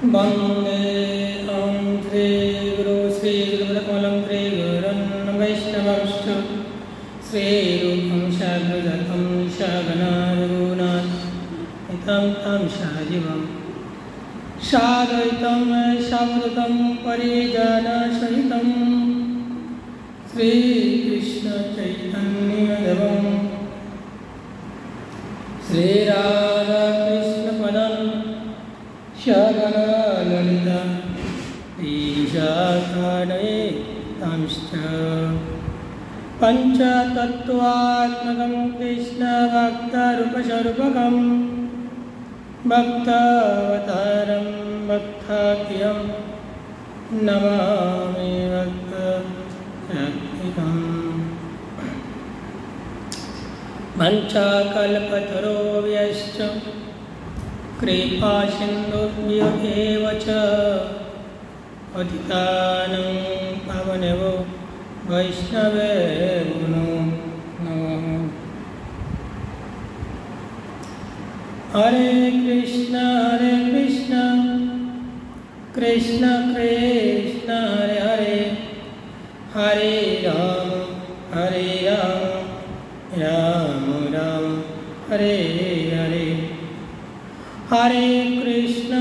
वन्दे ॐ श्री गुरु श्री गुरुकमलं श्री गुरुन् वैष्णवंश्च श्रीरूपं शाग्रजातं शागनारघुनाथं तं शाजीवं साद्वैतं सावधूतं परिजनसहितं श्रीकृष्णचैतन्यदेवं श्रीराधाकृष्णपदं शगणललिता ईशाखानयेतांश्च पञ्चतत्त्वात्मकं कृष्णभक्तरूपस्वरूपकं भक्तावतारं भक्ताख्यं नमामि भक्तशक्तिकम् वञ्चाकल्पतरुभ्यश्च कृपासिन्धुभ्यो एव च पतितानं पावनेभ्यो वैष्णवेभ्यो नमः। हरे कृष्ण कृष्ण कृष्ण हरे हरे हरे राम राम राम हरे हरे। हरे कृष्ण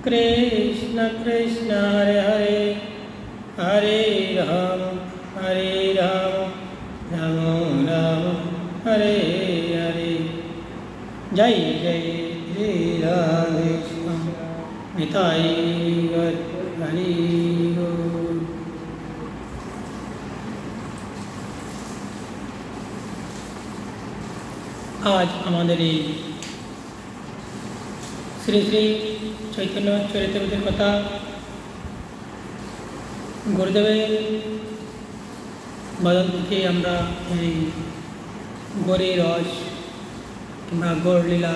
कृष्ण कृष्ण हरे हरे हरे राम राम राम हरे हरे। जय जय श्री राधे श्याम निताई गौर हरि बोल। आज हमारे श्री श्री चैतन्य चरितमृतेर कथा गुरुदेवेर बदन থেকে আমরা এই গৌরীর রস কিংবা গৌরলীলা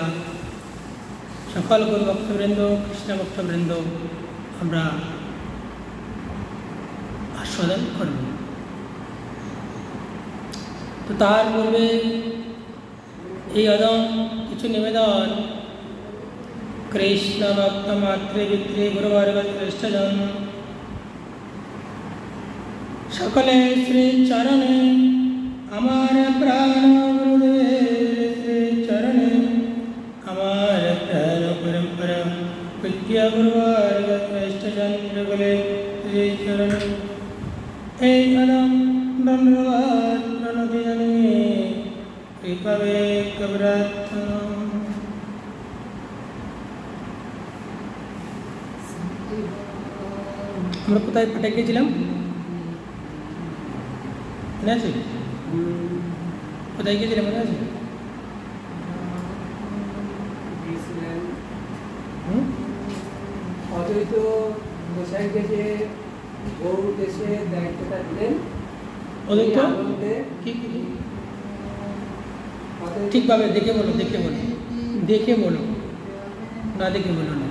সকল গুরু ভক্তবৃন্দ কৃষ্ণ ভক্তবৃন্দ আমরা আস্বাদন করব। তো তার পূর্বে এই অদম কিছু নিবেদন कृष्ण भक्त मातृपितृ गुरुवर्ग श्रेष्ठजन सकले श्री चरणे आमार प्राण गुरुदेव श्री चरणे आमार प्राण परंपरा विद्या गुरुवर्ग श्रेष्ठजन सकले श्री चरणे हे अदम धन्यवाद प्रणति जने कृपा वे कब्रार्थना। আমরা কোথায় ফেটে গিয়েছিলাম মনে আছে? কোথায় গিয়েছিলাম মনে আছে? অদ্বৈত গোসাইকে যে গৌর দেশে দায়িত্বটা দিলেন অদ্বৈত কি ঠিকভাবে দেখে বলো না দেখে বলো না।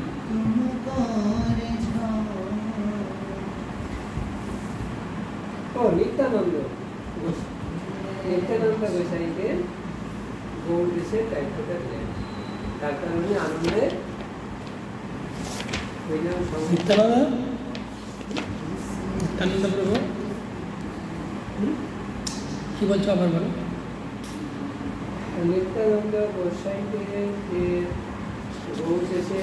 নিত্যানন্দ গোসাইকে গৌর দেশের দায়িত্বটা দিলেন, তার কারণে আনন্দে নিত্যানন্দ প্রভু কি বলছো আবার বলো। নিত্যানন্দ গোসাইকে যে গৌর দেশে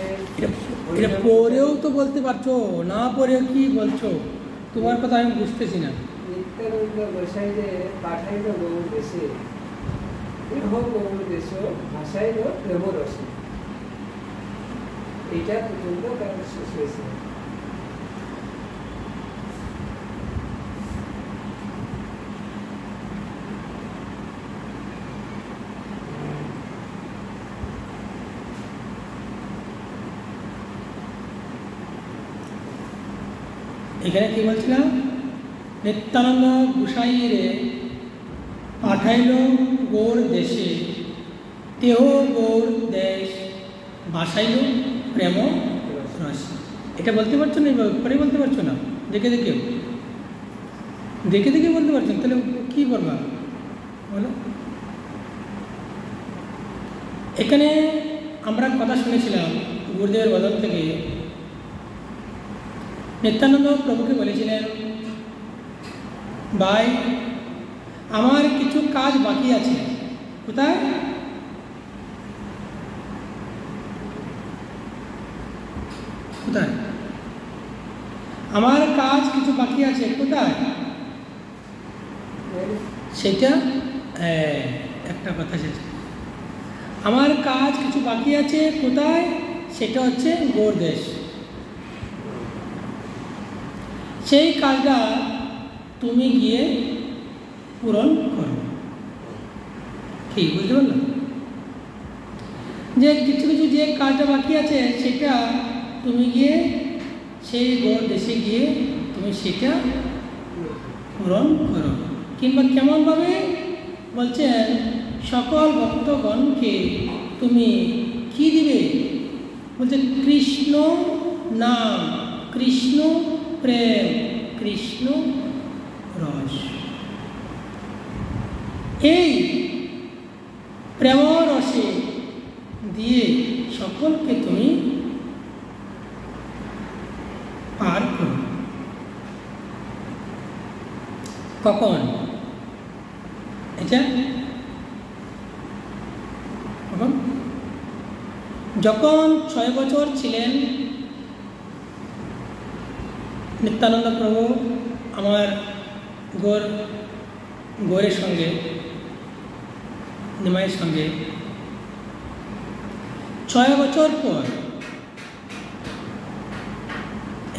এটা পরেও তো বলতে পারছো না, পরেও কি বলছো তোমার কথা আমি বুঝতেছি না। নিত্যানন্দ গোসাই যে পাঠাইল গৌর দেশে, গৌর দেশ ভাষাইল প্রেমরসে, এটা পর্যন্ত তার শেষ হয়েছে। এখানে কি বলছিলাম? নিত্যানন্দ গোসাইরে পাঠাইল গৌর দেশে, তেহ গৌর দেশ ভাসাইল প্রেম রস। এটা বলতে পারছো না, পরে বলতে পারছো না, দেখে দেখে বলতে পারছেন, তাহলে কি করবা বলো। এখানে আমরা কথা শুনেছিলাম গুরুদেবের বদল থেকে নিত্যানন্দ প্রভুকে বলেছিলেন, ভাই আমার কিছু কাজ বাকি আছে। কোথায়? কোথায়? আমার কাজ কিছু বাকি আছে। কোথায়? সেটা একটা কথা শেষ। আমার কাজ কিছু বাকি আছে। কোথায়? সেটা হচ্ছে গৌড়দেশ। সেই কাজটা তুমি গিয়ে পূরণ করো। কি বুঝতে পারলাম? যে কিছু কিছু যে কাজটা বাকি আছে সেটা তুমি গিয়ে সেই গৌড়দেশে গিয়ে তুমি সেটা পূরণ করো। কিংবা কেমনভাবে বলছেন, সকল ভক্তগণকে তুমি কি দিবে? বলছে কৃষ্ণ নাম, কৃষ্ণ প্রেম, কৃষ্ণ রস। এই প্রেম রসে দিয়ে সকলকে তুমি পার করো। কখন? এটা কখন? যখন 6 বছর ছিলেন নিত্যানন্দ প্রভু আমার গৌরের সঙ্গে, নিমাইয়ের সঙ্গে, 6 বছর পর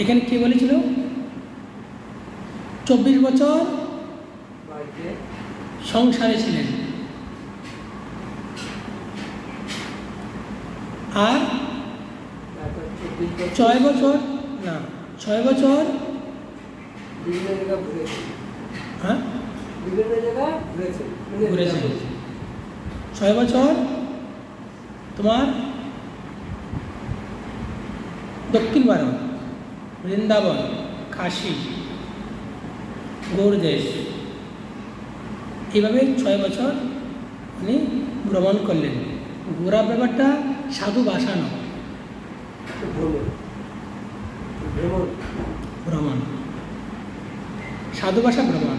এখানে কি বলেছিল? 24 বছর সংসারে ছিলেন, আর 6 বছর না 6 বছর হ্যাঁ ঘুরেছে। 6 বছর তোমার দক্ষিণ ভারত, বৃন্দাবন, কাশী, গৌড়দেশ, এইভাবে 6 বছর উনি ভ্রমণ করলেন। ঘোরা ব্যাপারটা সাধু ভাষা নয়, ভ্রমণ, সাধু ভাষা ভ্রমণ।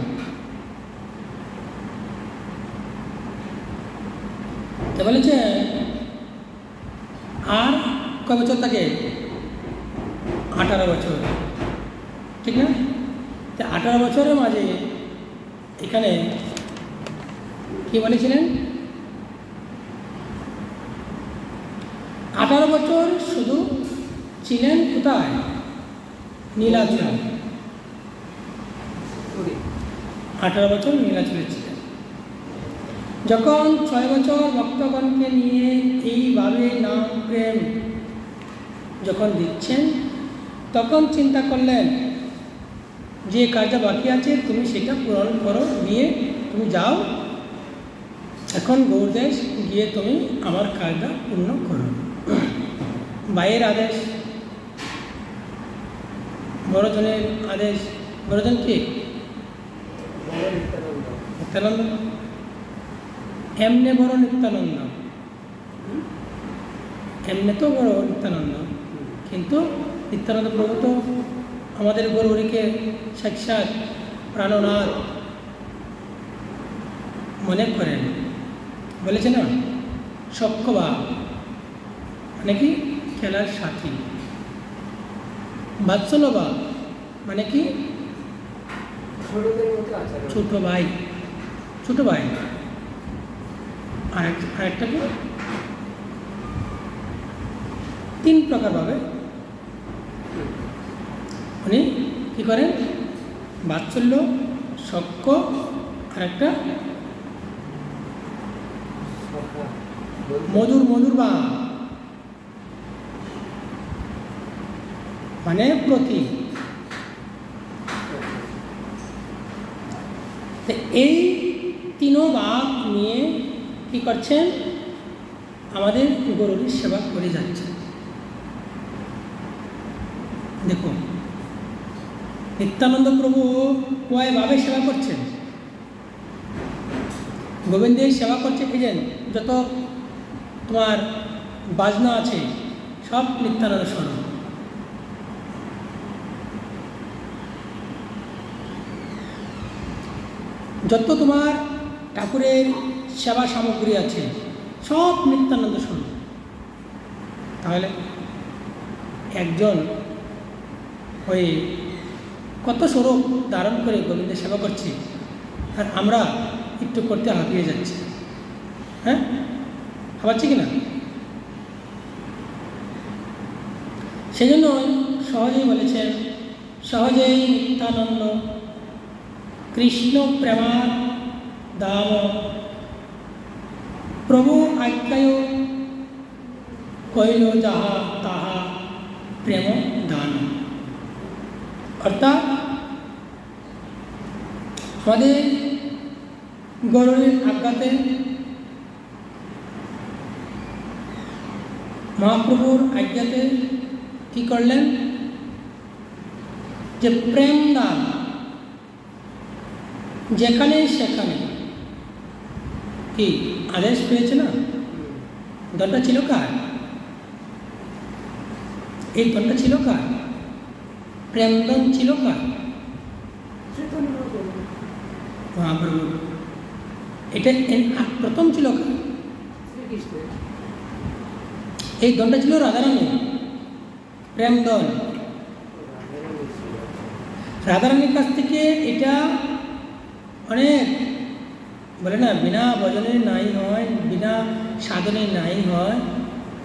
তো বলেছে আর কয় বছর থাকে? 18 বছর, ঠিক না? তো 18 বছরের মাঝে এখানে কি বলেছিলেন? 18 বছর শুধু ছিলেন কোথায়? নীলাচল। 18 বছর নীলাচলে ছিলেন। যখন 6 বছর ভক্তগণকে নিয়ে এইভাবে নাম প্রেম যখন দিচ্ছেন, তখন চিন্তা করলেন যে কাজটা বাকি আছে তুমি সেটা পূরণ করো, দিয়ে তুমি যাও এখন গৌড়দেশ গিয়ে তুমি আমার কাজটা পূর্ণ করো। ভাইয়ের আদেশ, বড়জনের আদেশ। বড়জন কি? নিত্যানন্দ। এমনে বড় নিত্যানন্দ, এমনে তো বড় নিত্যানন্দ, কিন্তু নিত্যানন্দ প্রভু তো আমাদের গৌরীকে সাক্ষাৎ প্রাণনাথ মনে করেন। বলেছে না, সখ্যবা মানে কি? খেলার সাথী। বাৎসলবা মানে কি? ছোট ভাই, ছোট ভাই। আরেকটা কি? 3 প্রকার ভাবে উনি কি করেন? বাৎসল্য, সখ্য, আরেকটা মধুর, মধুর বা মানে প্রতি। এই 3 ভাগ নিয়ে কি করছেন? আমাদের গরুর সেবা করে যাচ্ছেন। দেখুন নিত্যানন্দ প্রভু কয়ভাবে সেবা করছেন। গোবিন্দের সেবা করছে। এই যে যত তোমার বাজনা আছে সব নিত্যানন্দ স্বরূপ। যত তোমার ঠাকুরের সেবা সামগ্রী আছে সব নিত্যানন্দ স্বরূপ। তাহলে একজন হয়ে কত স্বরূপ ধারণ করে গোবিন্দের সেবা করছি, আর আমরা একটু করতে হাঁপিয়ে যাচ্ছি। হ্যাঁ, ভাবাচ্ছি কি না? সেই জন্য সহজেই বলেছেন, সহজেই নিত্যানন্দ কৃষ্ণ প্রেমার দাম প্রভু আজ্ঞায় কইল যাহা তাহা প্রেম দান। অর্থাৎ আমাদের গৌরের আজ্ঞাতে, মহাপ্রভুর আজ্ঞাতে কি করলেন, যে প্রেম দান যেখানে সেখানে কি আদেশ পেয়েছে না, দলটা ছিল কার? এই দলটা ছিল কার? প্রেমদান ছিল কার? মহাপ্রভু। এটা প্রথম ছিল কার? এই দলটা ছিল রাধারানী, প্রেমদল। রাধারানীর কাছ থেকে এটা অনেক বলে না, বিনা ভজনে নাই হয়, বিনা সাধনে নাই হয়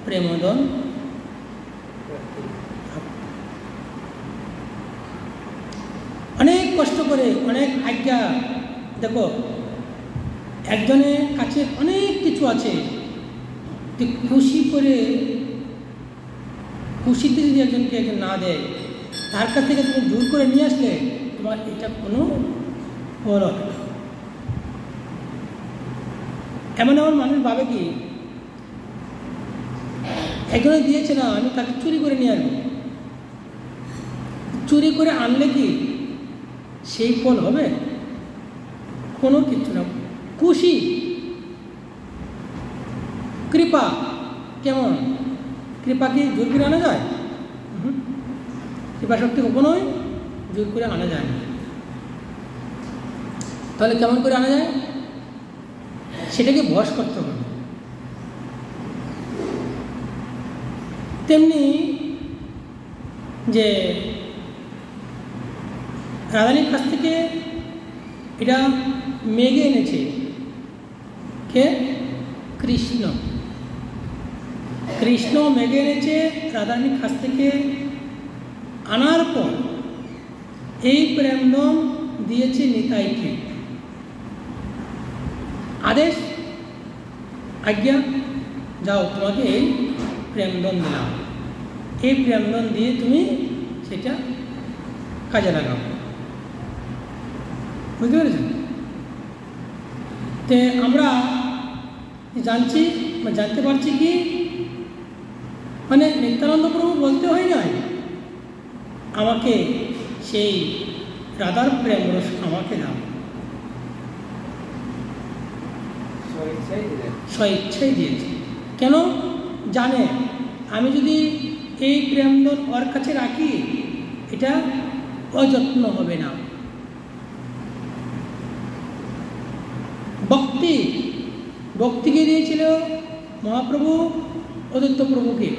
প্রেমদন। অনেক কষ্ট করে, অনেক আজ্ঞা। দেখো, একজনের কাছে অনেক কিছু আছে, খুশি করে, খুশিতে যদি একজনকে একজন না দেয়, তার কাছ থেকে তুমি জোর করে নিয়ে আসলে তোমার এটা কোনো ফল হবে না। এমন এমন মানুষ ভাবে কি, একজনে দিয়েছে না, আমি তাকে চুরি করে নিয়ে আসবো। চুরি করে আনলে কি সেই ফল হবে? কোনো কিছু না। খুশি, কৃপা কেমন? কৃপা কি জোর করে আনা যায়? কৃপা শক্তি কখনোই জোর করে আনা যায় না। তাহলে কেমন করে আনা যায়? সেটাকে বশ করতে হবে। তেমনি যে রাধারানীর কাছ থেকে এটা মেঘে এনেছে কে? কৃষ্ণ। কৃষ্ণ মেঘে এনেছে রাধারানীর কাছ থেকে। আনার পর এই প্রেমদম দিয়েছে নিতাইকে। আদেশ, আজ্ঞা, যাও তোমাকে এই প্রেমদন দিলাম, এই প্রেমদন দিয়ে তুমি সেটা কাজে লাগাও। বুঝতে পেরেছেন? তে আমরা জানছি, জানতে পারছি কি, মানে নিত্যানন্দ প্রভু বলতে হয় নাই আমাকে সেই রাধার প্রেম রস আমাকে দাও, স্বইচ্ছাই দিয়েছে। কেন? জানে আমি যদি এই প্রেমদন ওর কাছে রাখি এটা অযত্ন হবে না। ভক্তি, ভক্তিকে দিয়েছিল মহাপ্রভু অদ্বৈত প্রভুকে।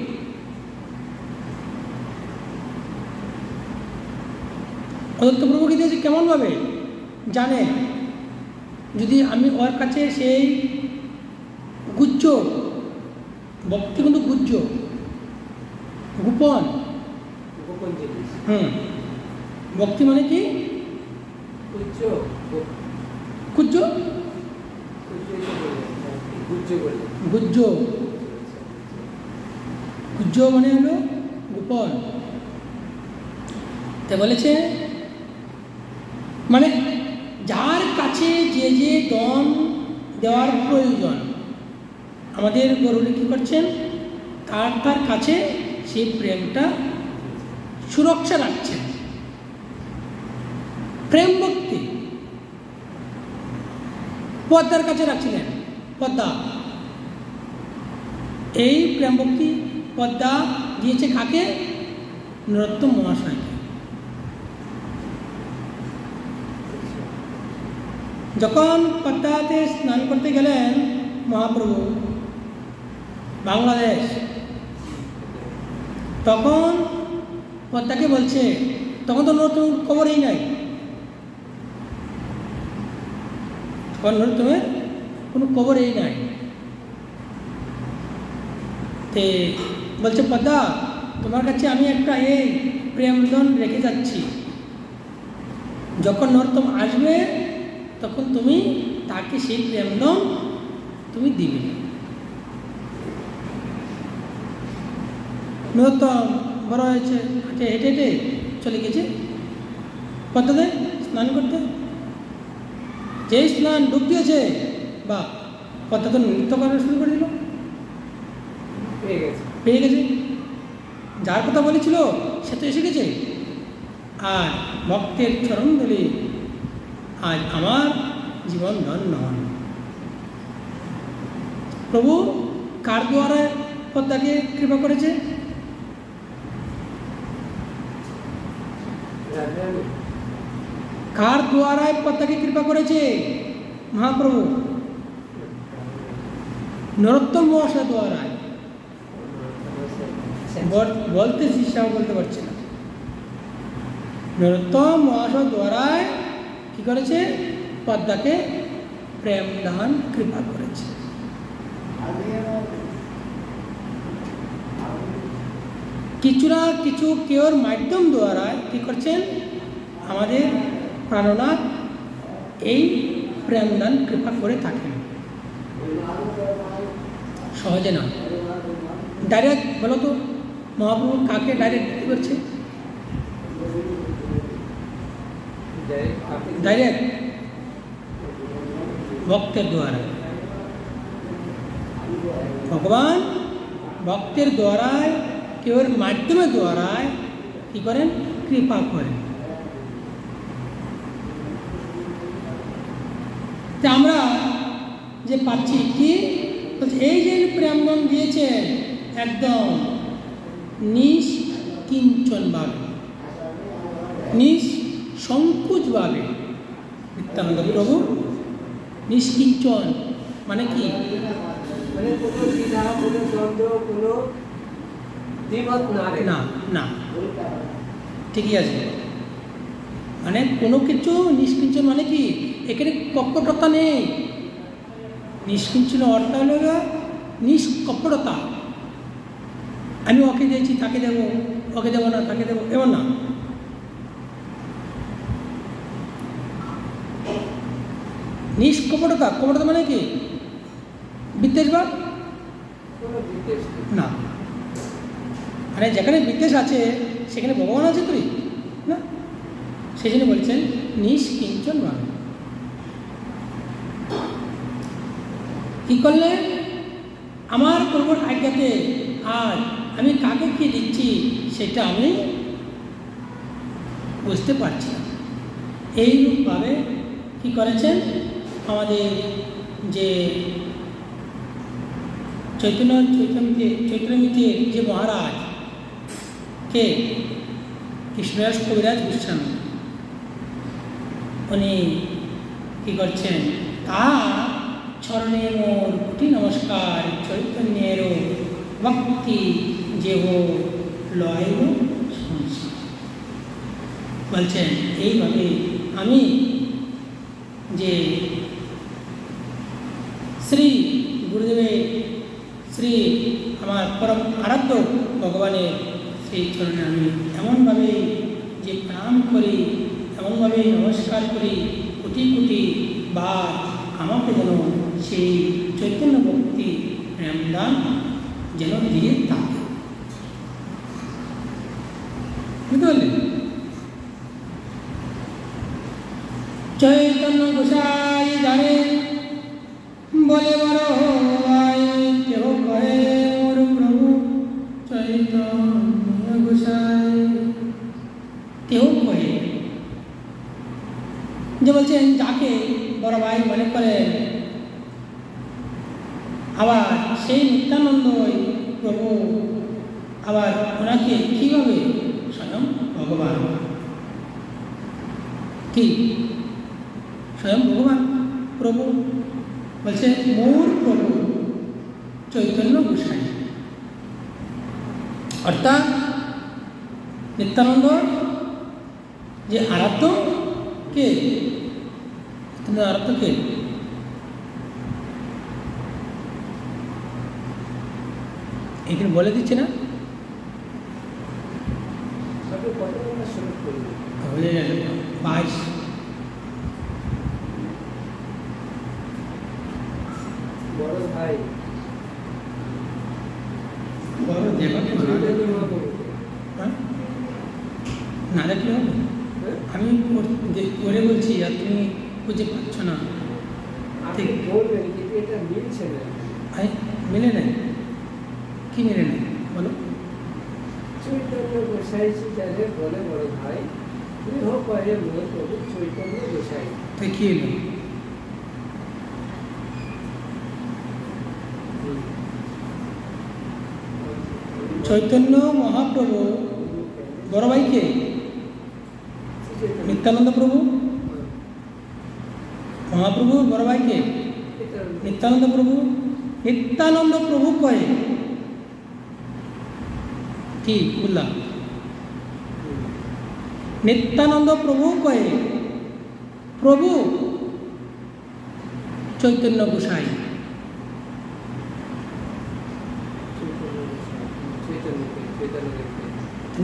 অদ্বৈত প্রভুকে দিয়েছে কেমনভাবে? জানে যদি আমি ওর কাছে সেই গুজ্জ, ভক্তি কিন্তু গুজ্জ, গোপন, ভক্তি মানে কি? গুজ্জ, গুজ্জ গুজ্জ মানে হলো গোপন। তা বলেছে মানে যার কাছে যে যে দন দেওয়ার প্রয়োজন আমাদের গরুরে কী করছেন, তার কাছে সেই প্রেমটা সুরক্ষা রাখছেন। প্রেম ভক্তি পদ্মার কাছে রাখছিলেন। পদ্মা, এই প্রেম ভক্তি পদ্মা দিয়েছে কাকে? নরোত্তম মহাশয়কে। যখন পদ্মাতে স্নান করতে গেলেন মহাপ্রভু বাংলাদেশ, তখন পদ্মাকে বলছে, তখন তো নরোত্তম কবরেই নাই, তখন নরোত্তমের কোনো কবরেই নাই। তে বলছে, পদ্মা তোমার কাছে আমি একটা এই প্রেমধন রেখে যাচ্ছি, যখন নরোত্তম আসবে তখন তুমি তাকে সেই প্রেমধন তুমি দিবে। নরোত্তম বড় হয়েছে, হেঁটে হেঁটে চলে গেছে পদ্মাতে স্নান করতে। যেই স্নান ডুব দিয়েছে, বা পদ্মা তো নৃত্য করা শুরু করে দিল, পেয়ে গেছে। যার কথা বলেছিল সে তো এসে গেছে। আর ভক্তের চরণ ধরে আজ আমার জীবন ধন্য হন। প্রভু কার দ্বারা পদ্মাকে কৃপা করেছে? কার দ্বারায় পদ্মাকে কৃপা করেছে মহাপ্রভু? নরোত্তম মহাশয় দ্বারায়। বলতে শিষ্যাও বলতে পারছে না। নরোত্তম মহাশয় দ্বারায় কি করেছে? পদ্মাকে প্রেম দান কৃপা করেছে। কিছু না কিছু কেউর মাধ্যম দ্বারা কি করছেন? আমাদের প্রাণনাথ এই প্রেমদান কৃপা করে থাকেন। সহজে না, ডাইরেক্ট বলো তো মহাপ্রভু কাকে ডাইরেক্ট করছে? ডাইরেক্ট ভক্তের দ্বারা। ভগবান ভক্তের দ্বারায় কেউর মাধ্যমে দ্বারায় কি করেন? কৃপা করেন। আমরা যে পাচ্ছি কি এই যে প্রেমগণ দিয়েছেন একদম নিষ্কিঞ্চনভাবে, নিঃসংকোচভাবে। নিত্যানন্দ প্রভু নিষ্কিঞ্চন মানে কি? মানে কোনো দ্বিধা, কোনো দ্বন্দ্ব, কোনো দ্বিমত না, না, ঠিকই আছে। মানে কোনো কিছু নিষ্কিঞ্চন মানে কি? এখানে কপটতা নেই। নিষ্কিঞ্চন অর্থ হলো নিষ্কপটতা। আমি ওকে দিয়েছি তাকে দেবো, ওকে দেবো না তাকে দেবো, এমন না। নিষ্কপটতা। কপটতা মানে কি? বিদ্বেষভাব না। মানে যেখানে বিদ্বেষ আছে সেখানে ভগবান আছে তুই না, সেই জন্য বলছেন নিষ্কিঞ্চন ভাবে। কি করলে? আমার প্রভুর আজ্ঞাতে আর আমি কাকে কি দিচ্ছি সেটা আমি বুঝতে পারছি না। এইরূপভাবে কি করেছেন? আমাদের যে চৈত্রমিতির যে মহারাজ কে কৃষ্ণদাস কবিরাজ গোস্বামী, উনি কি করছেন? তার চরণে মোর কোটি নমস্কার, চৈতন্যেরও ভক্তি যে ও লয় সংসার। বলছেন এইভাবে আমি যে শ্রী গুরুদেবের শ্রী আমার পরম আরাধ্য ভগবানের সেই চরণে আমি এমনভাবে যে প্রণাম করি, এমনভাবে নমস্কার করি, কোটি কোটি বার আমাকে যেন সেই চৈতন্য ভক্তি প্রেমদান যেন দিয়ে থাকে। বুঝতে পারলেন? চৈতন্য গোসাই জানে বলে বড় কেহ কহে মোর প্রভু চৈতন্য গোসাই। কেউ কহে যে বলছেন যাকে বড় ভাই মনে করেন, আবার সেই নিত্যানন্দই প্রভু আবার ওনাকে কীভাবে স্বয়ং ভগবান, কি স্বয়ং ভগবান প্রভু বলছে মোর প্রভু চৈতন্য গোসাই, অর্থাৎ নিত্যানন্দ যে আরাধ্য কে, আরাধ্য কে, এখানে বলে দিচ্ছে না, হয়ে গেল 22 বড় ভাই বড় দেখো না দেখলে হবে, আমি করে বলছি আর তুমি বুঝতে পারছো না, ঠিক বলবেন কিন্তু এটা মিলছে না, মিলে নেই, কি মিলে নেই বলো? চৈতন্য গোসাইজি যাদের বলে বড় ভাই, তুমি হোক পারে মোর প্রভু চৈতন্য গোসাই, তো কি এলো? চৈতন্য মহাপ্রভু বড় ভাইকে নিত্যানন্দ প্রভু, মহাপ্রভু বড় ভাইকে নিত্যানন্দ প্রভু, নিত্যানন্দ প্রভু কয়ে কি বললাম? নিত্যানন্দ প্রভু কয়ে প্রভু চৈতন্য গোসাই,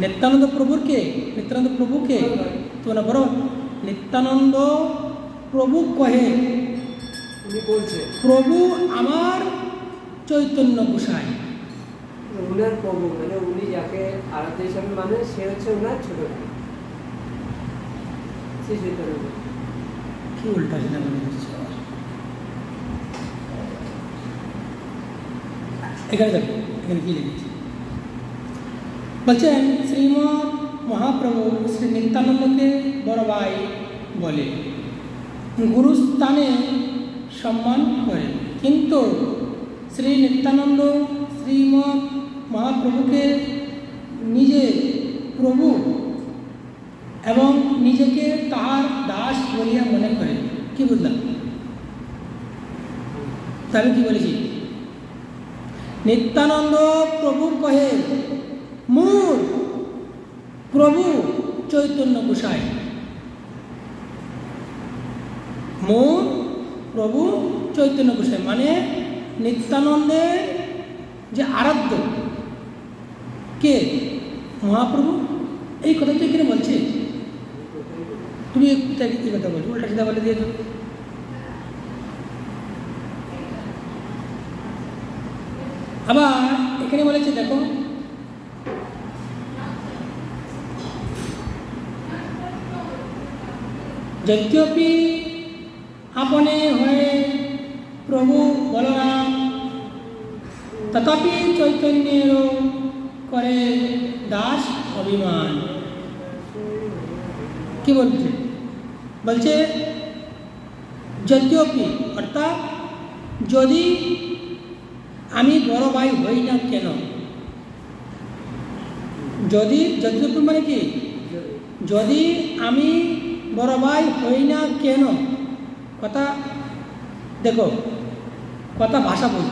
নিত্যানন্দ প্রভুর কে, নিত্যানন্দ প্রভুকে তো না বড়, নিত্যানন্দ প্রভু কহে প্রভু আমার চৈতন্য গোসাই, উনার প্রভু মানে উনি যাকে আরাধ্য হিসাবে মানে সে হচ্ছে ওনার ছোট ভাই, শ্রী চৈতন্য। কি উল্টা সেটা বলে দিচ্ছে, এখানে দেখো এখানে কি লিখেছে, বলছেন শ্রীমৎ মহাপ্রভু শ্রী নিত্যানন্দকে বড় ভাই বলে, গুরুস্থানে সম্মান করে, কিন্তু শ্রী নিত্যানন্দ শ্রীমৎ মহাপ্রভুকে নিজে প্রভু এবং নিজেকে তাহার দাস বলিয়া মনে করে। কি বুঝলাম? তাহলে কি বলেছি? নিত্যানন্দ প্রভু কহে মোর প্রভু চৈতন্য গোসাই, মোর প্রভু চৈতন্য গোসাই মানে নিত্যানন্দের যে আরাধ্য কে, মহাপ্রভু। এই কথা তো এখানে বলছে, তুমি এই কথা বলছো, উল্টা সিধা বলে দিয়েছো। আবার এখানে বলেছে দেখো, যদ্যপি আপনে হয়ে প্রভু বলরাম, তথাপি চৈতন্যের করে দাস অভিমান। কি বলছে? বলছে যদ্যপি অর্থাৎ যদি আমি বড় ভাই হই না কেন, যদি যদ্যপি মানে কি, যদি আমি বড় ভাই হই না কেন, কথা দেখো, কথা ভাষা বলি,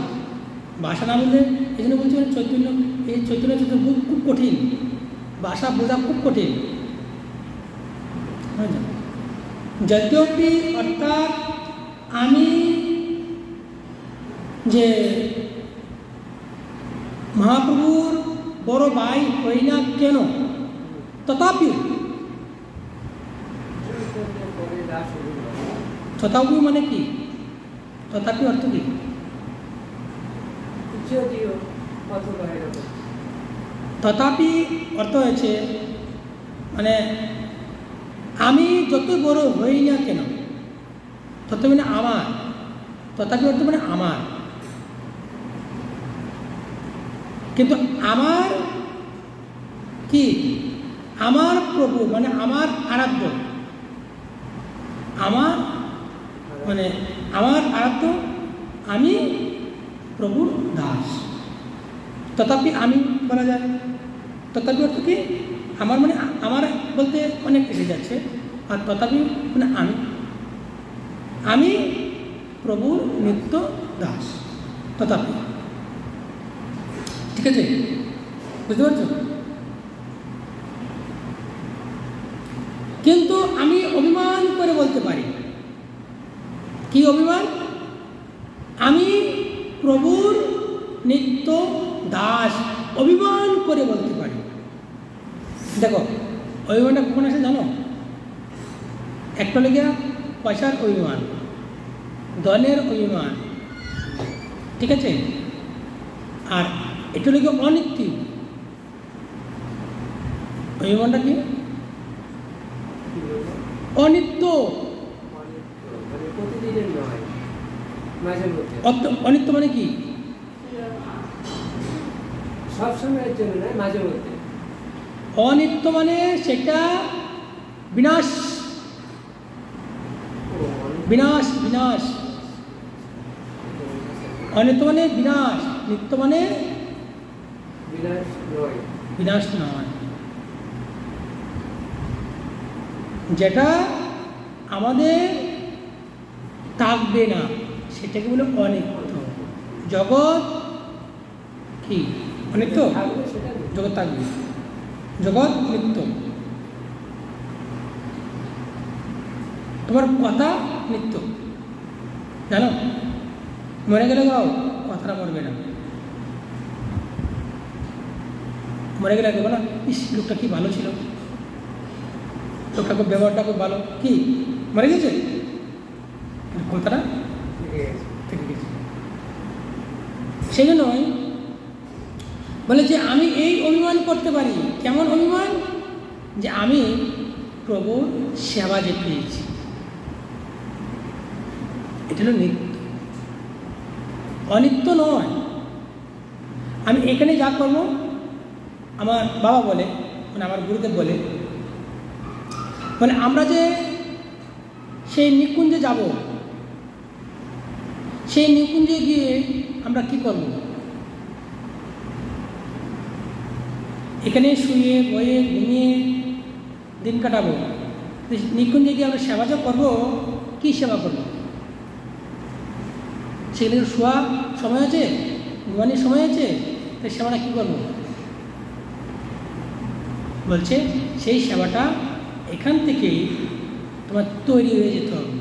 ভাষা না বললে এই জন্য বলছি চৈতন্য, এই চৈতন্য চৈতন্য খুব কঠিন, ভাষা বোঝা খুব কঠিন। যদ্যপি অর্থাৎ আমি যে মহাপ্রভুর বড় ভাই হই না কেন, তথাপি, তথাপি মানে কি? তথাপি অর্থ কি? তথাপি অর্থ হয়েছে মানে আমি যত বড় হই না কেন, তত মানে আমার, তথাপি অর্থ মানে আমার, কিন্তু আমার কি, আমার প্রভু মানে আমার আরাধ্য, আমার মানে আমার আরাধ্য, আমি প্রভুর দাস, তথাপি আমি বলা যায়। তথাপি অর্থ কি? আমার মানে আমার বলতে অনেক এসে যাচ্ছে, আর তথাপি মানে আমি প্রভুর নিত্য দাস, তথাপি। ঠিক আছে, বুঝতে পারছো? কিন্তু আমি অভিমান করে বলতে পারি, কি অভিমান? আমি প্রভুর নিত্য দাস, অভিমান করে বলতে পারি। দেখো অভিমানটা কখন আসে জানো? একটা লেগে পয়সার অভিমান, দলের অভিমান, ঠিক আছে? আর এটা লেগে অনিত্য অভিমানটা কি? অনিত্য, প্রতিদিনের নয়, মাঝে মধ্যে। অনিত্য মানে কি? সবসময়ের জন্য নয়, মাঝে মধ্যে। অনিত্য মানে সেটা বিনাশ, বিনাশ, বিনাশ। অনিত্য মানে বিনাশ, নিত্য মানে বিনাশ নয়, বিনাশ নয়। যেটা আমাদের থাকবে না সেটাকে বলে অনিত্য। জগৎ কি অনিত্য? থাকবে সেটা জগৎ থাকবে, জগৎ নিত্য। তোমার কথা নিত্য, জানো? মরে গেলে গাও, কথাটা মরবে না। মরে গেলে দেখো না, ইস লোকটা কি ভালো ছিল, লোকটা খুব ব্যবহারটা খুব ভালো, কি মরে গেছে, কথাটা থেকে গেছে। সেই জন্যই বলে যে আমি এই অভিমান করতে পারি। কেমন অভিমান? যে আমি প্রভুর সেবা যে পেয়েছি, এটা হলো নিত্য, অনিত্য নয়। আমি এখানে যা করবো, আমার বাবা বলে, মানে আমার গুরুদেব বলে, মানে আমরা যে সেই নিকুঞ্জে যাব, সেই নিকুঞ্জে গিয়ে আমরা কি করব? এখানে শুয়ে বয়ে ঘুমিয়ে দিন কাটাবো, নিকুঞ্জে গিয়ে আমরা সেবা যে করবো, কী সেবা করবো? সেখানে শোয়া সময় আছে, ঘুমানোর সময় আছে, তাই সেবাটা কী করবো? বলছে সেই সেবাটা এখান থেকেই তোমার তৈরি হয়ে যেতে হবে।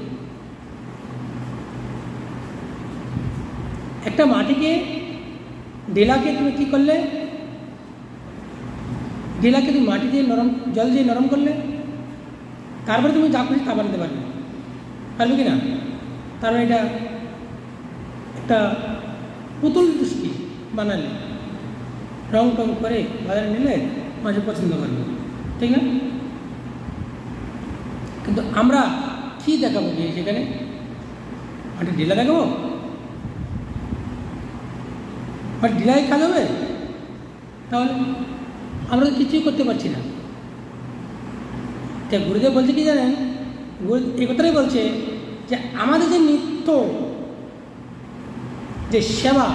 একটা মাটিকে, ডেলাকে তুমি কী করলে? ডেলাকে তুমি মাটি দিয়ে নরম, জল দিয়ে নরম করলে, তারপরে তুমি যা খুশি তা বানাতে পারবে, পারবে কি না? তারপরে এটা একটা পুতুল দৃষ্টি বানালে, রং টং করে বাজারে নিলে মাঝে পছন্দ করবে, ঠিক না? কিন্তু আমরা কি দেখাবো গিয়ে সেখানে? মাটির ঢিলা দেখাবো? মাটির ঢিলাই কাজ হবে? তাহলে আমরা তো কিছুই করতে পারছি না। তাই গুরুদেব বলছে কি জানেন? এই কথাটাই বলছে যে আমাদের যে নিত্য যে সেবা,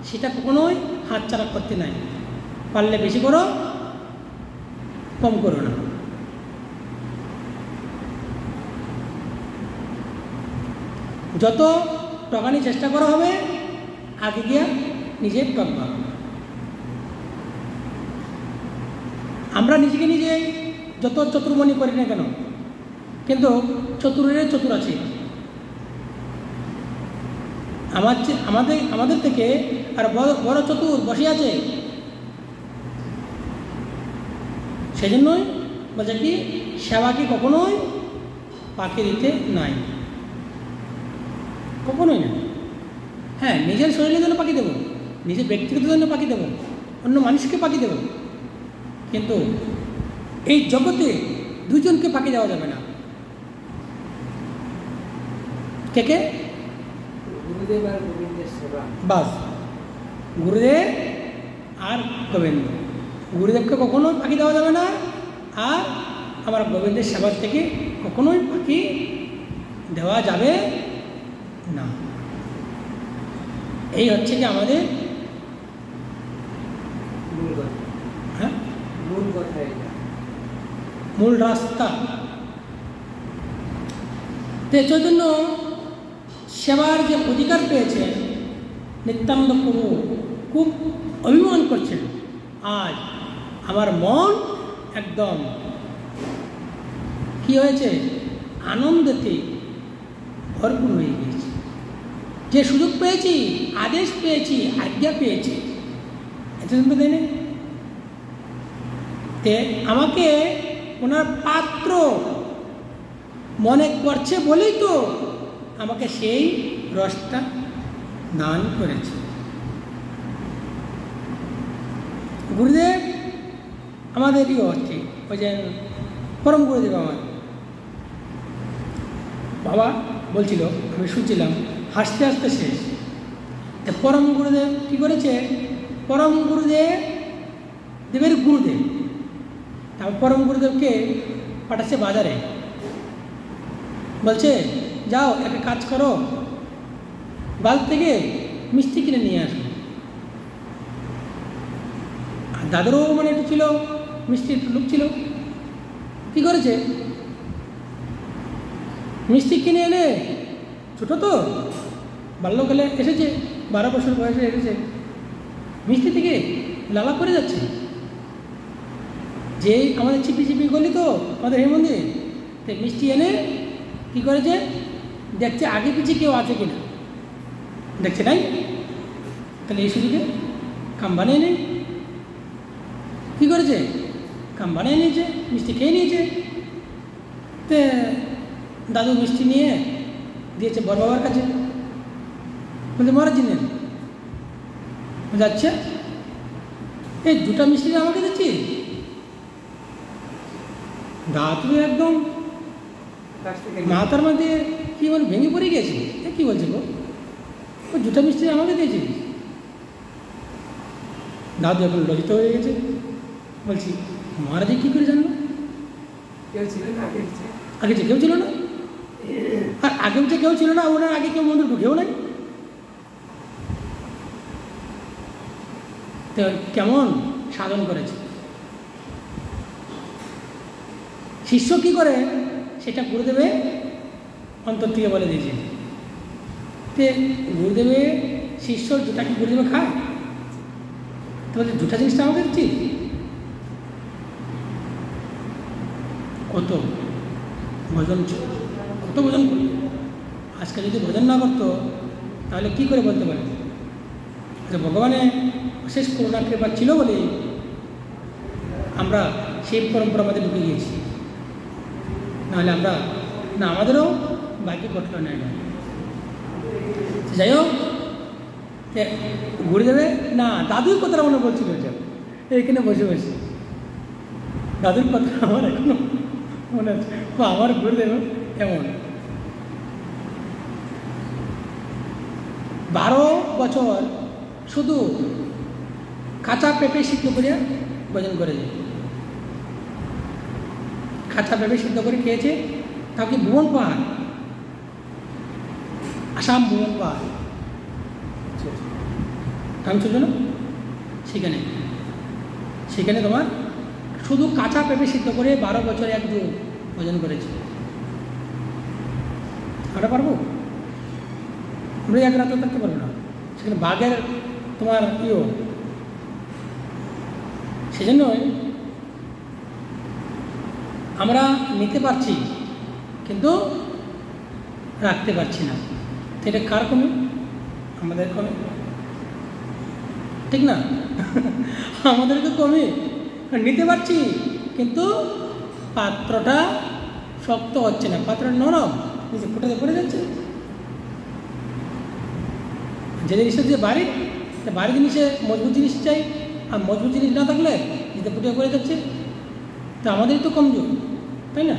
সেটা কখনোই হাতছাড়া করতে নাই। পারলে বেশি করো, কম করো না। যত টকানি চেষ্টা করা হবে, আগে গিয়া নিজে টকবা। আমরা নিজেকে নিজে যত চতুর্মণি করি না কেন, কিন্তু চতুরের চতুর আছে। আমাদের থেকে আর বড় চতুর বসে আছে। সেই জন্যই বলছে কি, সেবাকে কখনোই পাকে দিতে নাই, কখনোই না। হ্যাঁ, নিজের শরীরের জন্য পাকি দেবো, নিজের ব্যক্তিগত জন্য পাকি দেবো, অন্য মানুষকে পাকি দেবো, কিন্তু এই জগতে দুজনকে পাকি দেওয়া যাবে না। কে কে? গুরুদেব আর গোবিন্দের সেবা। বাস, গুরুদেব আর গোবিন্দ। গুরুদেবকে কখনোই পাকি দেওয়া যাবে না, আর আমার গোবিন্দের সেবার থেকে কখনোই পাকি দেওয়া যাবে না। এই হচ্ছে কি আমাদের, মূল কথা। হ্যাঁ, মূল রাস্তা। তে চৈতন্য সেবার যে অধিকার পেয়েছেন, নিত্যানন্দ প্রভু খুব অভিমান করছেন, আজ আমার মন একদম কি হয়েছে, আনন্দেতে ভরপুর হয়ে গিয়েছে। যে সুযোগ পেয়েছি, আদেশ পেয়েছি, আজ্ঞা পেয়েছি, এটা তো দেয়নি। তে আমাকে ওনার পাত্র মনে করছে বলেই তো আমাকে সেই রসটা দান করেছে। গুরুদেব আমাদেরই হচ্ছে, ওই যে পরম গুরুদেব আমার বাবা বলছিল, আমি শুনছিলাম, হাসতে হাসতে শেষ। পরম গুরুদেব কী করেছে, পরম গুরুদেব দেবের গুরুদেব, তারপর পরম গুরুদেবকে পাঠাচ্ছে বাজারে, বলছে যাও একটা কাজ করো, বাজার থেকে মিষ্টি কিনে নিয়ে আসো। আর দাদারও মানে একটু ছিল, মিষ্টি একটু লোক ছিল, কী করেছে, মিষ্টি কিনে এনে, ছোটো তো বাল্যকালে এসেছে, 12 বছর বয়সে এসেছে, মিষ্টি থেকে লালা করে যাচ্ছে। যেই আমাদের চিপি চিপি গলি তো আমাদের এই মন্দির, তো মিষ্টি এনে কী করেছে, দেখছে আগে পিছিয়ে কেউ আছে কিনা, দেখছে নাই, তাহলে এই সুযোগে কাম বানিয়ে নেই। কী করেছে, কাম বানিয়ে নিয়েছে, মিষ্টি খেয়ে নিয়েছে। তো দাদু মিষ্টি নিয়ে দিয়েছে বড় বাবার কাছে, বলছে মহারাজ নেন। যাচ্ছে, এই 2টা মিষ্টি আমাকে দিচ্ছি। দাদু একদম মাথার মধ্যে কি বল ভেঙে পড়ে গেছে, এ কী বলছে গো, ওই 2টা মিষ্টি আমাকে দিয়েছি। দাদু এখন লজ্জিত হয়ে গেছে, বলছি মহারাজ কী করে জানলো, কেউ ছিল না আগে যে কেউ ছিল না, আর আগে যে কেউ ছিল না, ওনার আগে কেউ মন্দির ঢুকেও নাই। তো কেমন সাধন করেছে, শিষ্য কি করে সেটা গুরুদেবে অন্তর থেকে বলে দিয়েছে। তে গুরুদেবে শিষ্য যেটা কি গুরুদেবে খায়, তো বলছে 2টা জিনিসটা আমাকে দিচ্ছি। কত ভজন, কত ভজন করত, আজকে যদি ভজন না করতো তাহলে কি করে বলতে পারে যে ভগবানের অশেষ করুণা কৃপা ছিল বলে আমরা সেই পরম্পরা আমাদের ঢুকে গিয়েছি, নাহলে আমরা না, আমাদেরও বাকি ঘটল না। যাই হোক, গুরুদেবে না, দাদুর কথাটা মনে বলছিল, এইখানে বসে বসে দাদুর কথা আমার এখনো মনে আছে। আমার গুরুদেব এমন 12 বছর শুধু কাঁচা পেঁপে সিদ্ধ করে ভোজন করেছে, কাঁচা পেঁপে সিদ্ধ করে খেয়েছে। তাকে ভুবন পাহাড়, আসাম ভুবন পাহাড় নাম ছিল না, সেখানে তোমার শুধু কাঁচা পেঁপে সিদ্ধ করে 12 বছর একদিন ভোজন করেছে। আমরা পারবো? আমরা এক রাতে থাকতে পারবো না, সেখানে বাঘের তোমার সেজন্যই আমরা নিতে পারছি কিন্তু রাখতে পারছি না। এটা কার কমে? আমাদের কমে, ঠিক না? আমাদেরকে কমে, নিতে পারছি কিন্তু পাত্রটা শক্ত হচ্ছে না, পাত্রটা নরম, নিচে ফুটাতে পড়ে যাচ্ছে। যে জিনিসটা যে বাড়ি জিনিসে মজবুত জিনিস চাই, আর মজবুত জিনিস না থাকলে নিতে ফুটে পড়ে যাচ্ছে। তো আমাদেরই তো কমজোর, তাই না?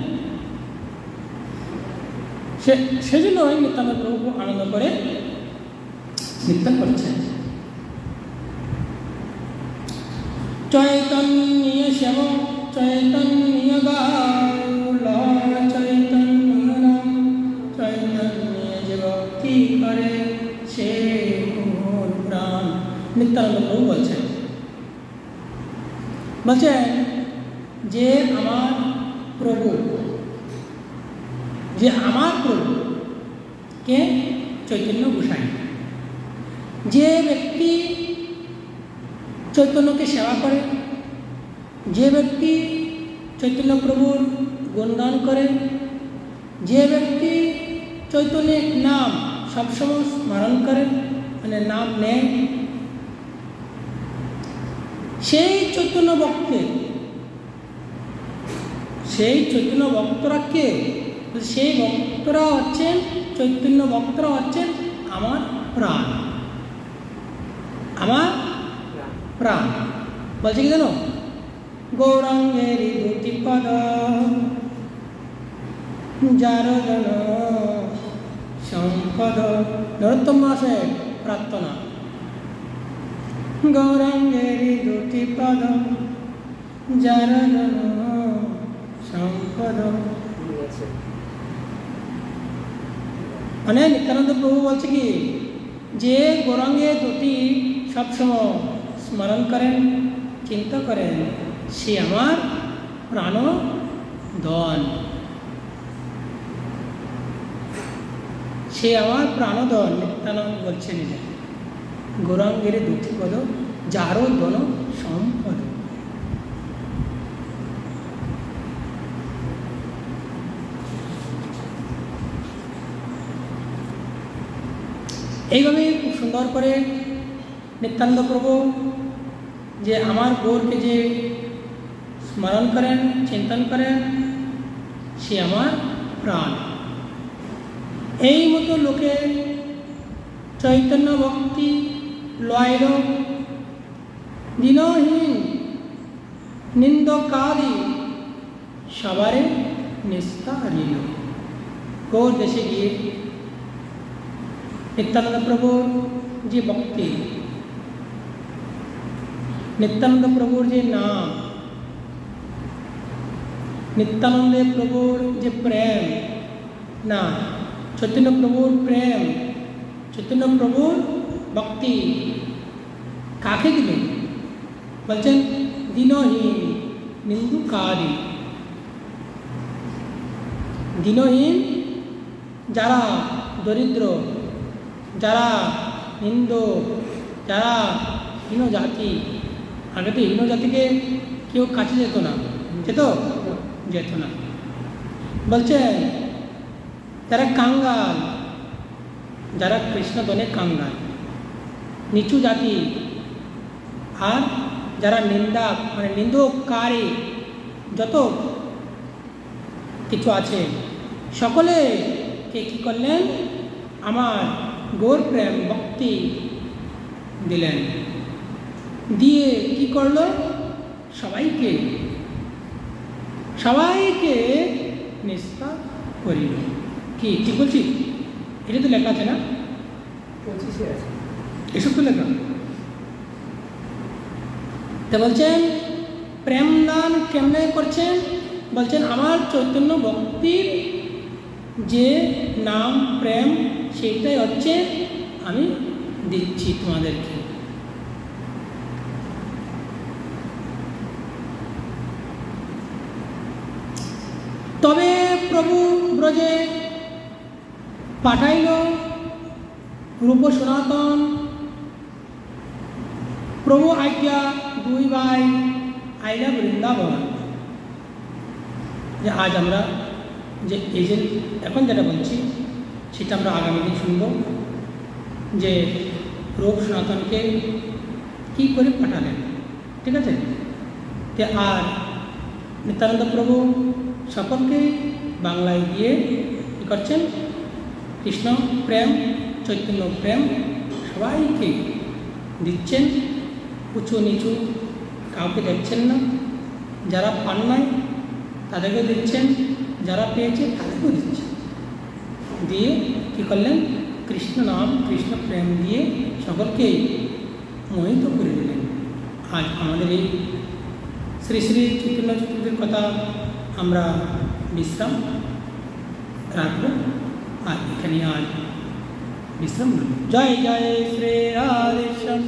সেজন্যই নিত্যানন্দ প্রভু আনন্দ করে নিত্যান করছেন। চৈতন্য শ্যাম চৈতন্য গাউল চৈতন্য নাম চৈতন্য যে ভক্তি করে সে প্রাণ। নিত্যানন্দ প্রভু বলছেন যে আমার প্রভু, যে আমার প্রভু কে? চৈতন্য গোসাই। যে ব্যক্তি চৈতন্যকে সেবা করে, যে ব্যক্তি চৈতন্য প্রভুর গুণগান করে, যে ব্যক্তি চৈতন্যের নাম সবসময় স্মরণ করে, মানে নাম নেয়, সেই চৈতন্য ভক্তের, সেই চৈতন্য ভক্তরা কে? সেই ভক্তরা হচ্ছেন, চৈতন্য ভক্তরা হচ্ছেন আমার প্রাণ, আমার প্রাণ। বলছে কি জানো? গৌরাঙ্গের দুটি পদ যার জন সম্পদ। নরোত্তম মাসের প্রার্থনা। গৌরাঙ্গের দুটি পদ যার জন সম্পদ। মানে নিত্যানন্দ প্রভু বলছে কি, যে গৌরাঙ্গের দুটি সবসময় স্মরণ করেন, চিন্তা করেন, সে আমার প্রাণধন, সে আমার প্রাণধন। নিত্যানন্দ বলছেন গৌরাঙ্গের দুটি পদ যারও ধন সম্পদ। এইভাবে খুব সুন্দর করে নিত্যানন্দ প্রভু যে আমার গৌরকে যে স্মরণ করেন, চিন্তন করেন, সে আমার প্রাণ। এই মতো লোকে চৈতন্য ভক্তি লয়ের দিনহীন নিন্দকারী সবারে নিস্তারিল। গৌর দেশে গিয়ে নিত্যানন্দ প্রভুর যে ভক্তি, নিত্যানন্দ প্রভুর যে নাম, নিত্যানন্দ প্রভুর যে প্রেম, না চৈতন্য প্রভুর প্রেম, চৈতন্য প্রভুর ভক্তি কাকে দিলেন? বলছেন দিনহীন নিন্দুকারী। দিনহীন যারা দরিদ্র, যারা নিন্দু, যারা হীন জাতি। আগে তো হীন জাতিকে কেউ কাছে যেত না, যেত না। বলছেন যারা কাঙ্গাল, যারা কৃষ্ণধনে কাঙ্গাল, নিচু জাতি, আর যারা নিন্দা মানে নিন্দুকারী যত কিছু আছে, সকলে কে কী করলেন? আমার গৌর প্রেম ভক্তি দিলেন। দিয়ে কি করলো? সবাইকে নিস্তার করিল। কি ঠিক বলছি? এটা তো লেখা আছে না? 25-এ আছে, এসব তো লেখা। তা বলছেন প্রেম দান কেমনে করছেন? বলছেন আমার চৈতন্য ভক্তির যে নাম প্রেম, সেইটাই হচ্ছে আমি দিচ্ছি তোমাদেরকে। তবে প্রভু ব্রজে পাঠাইল রূপ সনাতন। প্রভু আজ্ঞা দুই ভাই আইলা বৃন্দাবন। যে আজ আমরা যে এই যে এখন যেটা বলছি সেটা আমরা আগামী দিন শুনব, যে রূপ সনাতনকে কী করে পাঠালেন। ঠিক আছে? তে আর নিত্যানন্দ প্রভু সকলকে বাংলায় গিয়ে কী করছেন? কৃষ্ণ প্রেম, চৈতন্য প্রেম সবাইকে দিচ্ছেন। উঁচু নিচু কাউকে দেখছেন না। যারা পান নাই তাদেরকে দিচ্ছেন, যারা পেয়েছে তাদেরকেও দিচ্ছেন। দিয়ে কী করলেন? কৃষ্ণ নাম, কৃষ্ণ প্রেম দিয়ে সকলকেই মোহিত করে দিলেন। আজ আমাদের এই শ্রী শ্রী চৈতন্য চতুর্থীর কথা আমরা বিশ্রাম রাখব। আর এখানে আজ বিশ্রাম। জয় জয় শ্রী রাধেশ্যাম।